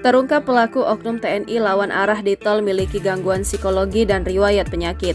Terungkap pelaku oknum TNI lawan arah di tol miliki gangguan psikologi dan riwayat penyakit.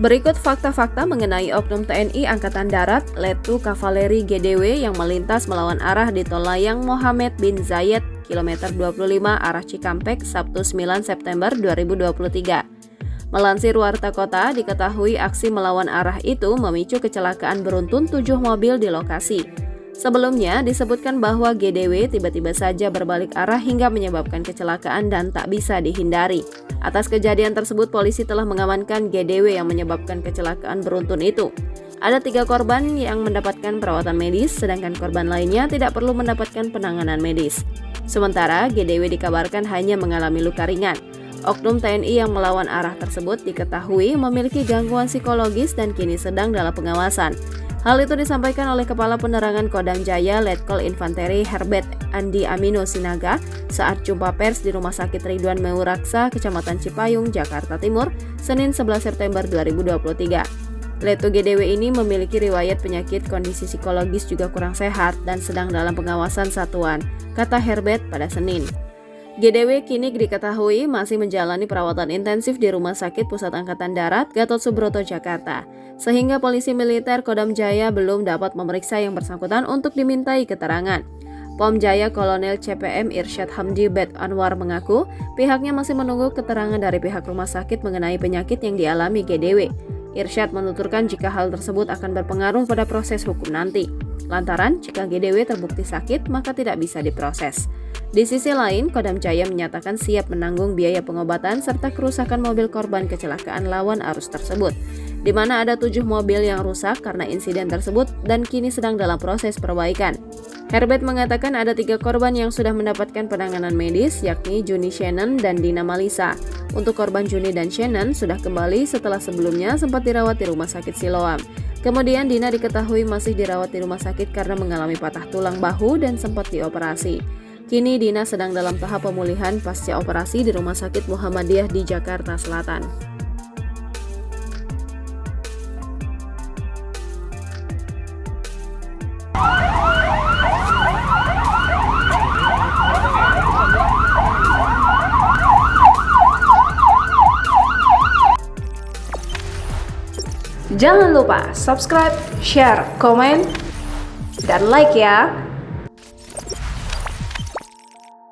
Berikut fakta-fakta mengenai oknum TNI Angkatan Darat Letu Kavaleri GDW yang melintas melawan arah di tol layang Mohammed bin Zayed kilometer 25 arah Cikampek Sabtu 9 September 2023. Melansir Warta Kota, diketahui aksi melawan arah itu memicu kecelakaan beruntun 7 mobil di lokasi. Sebelumnya disebutkan bahwa GDW tiba-tiba saja berbalik arah hingga menyebabkan kecelakaan dan tak bisa dihindari. Atas kejadian tersebut, polisi telah mengamankan GDW yang menyebabkan kecelakaan beruntun itu. Ada 3 korban yang mendapatkan perawatan medis, sedangkan korban lainnya tidak perlu mendapatkan penanganan medis. Sementara GDW dikabarkan hanya mengalami luka ringan. Oknum TNI yang melawan arah tersebut diketahui memiliki gangguan psikologis dan kini sedang dalam pengawasan. Hal itu disampaikan oleh Kepala Penerangan Kodam Jaya Letkol Infanteri Herbert Andi Amino Sinaga saat jumpa pers di Rumah Sakit Ridwan Meuraksa, Kecamatan Cipayung, Jakarta Timur, Senin 11 September 2023. Letu GDW ini memiliki riwayat penyakit, kondisi psikologis juga kurang sehat dan sedang dalam pengawasan satuan, kata Herbert pada Senin. GDW kini diketahui masih menjalani perawatan intensif di Rumah Sakit Pusat Angkatan Darat Gatot Subroto, Jakarta, sehingga polisi militer Kodam Jaya belum dapat memeriksa yang bersangkutan untuk dimintai keterangan. Pom Jaya Kolonel CPM Irsyad Hamdi Bet Anwar mengaku pihaknya masih menunggu keterangan dari pihak rumah sakit mengenai penyakit yang dialami GDW. Irsyad menuturkan jika hal tersebut akan berpengaruh pada proses hukum nanti. Lantaran jika GDW terbukti sakit maka tidak bisa diproses. Di sisi lain, Kodam Jaya menyatakan siap menanggung biaya pengobatan serta kerusakan mobil korban kecelakaan lawan arus tersebut, di mana ada 7 mobil yang rusak karena insiden tersebut dan kini sedang dalam proses perbaikan. Herbert mengatakan ada 3 korban yang sudah mendapatkan penanganan medis, yakni Juni Shannon dan Dina Malisa. Untuk korban Juni dan Shannon sudah kembali setelah sebelumnya sempat dirawat di Rumah Sakit Siloam. Kemudian Dina diketahui masih dirawat di rumah sakit karena mengalami patah tulang bahu dan sempat dioperasi. Kini Dina sedang dalam tahap pemulihan pasca operasi di Rumah Sakit Muhammadiyah di Jakarta Selatan. Jangan lupa subscribe, share, komen, dan like ya!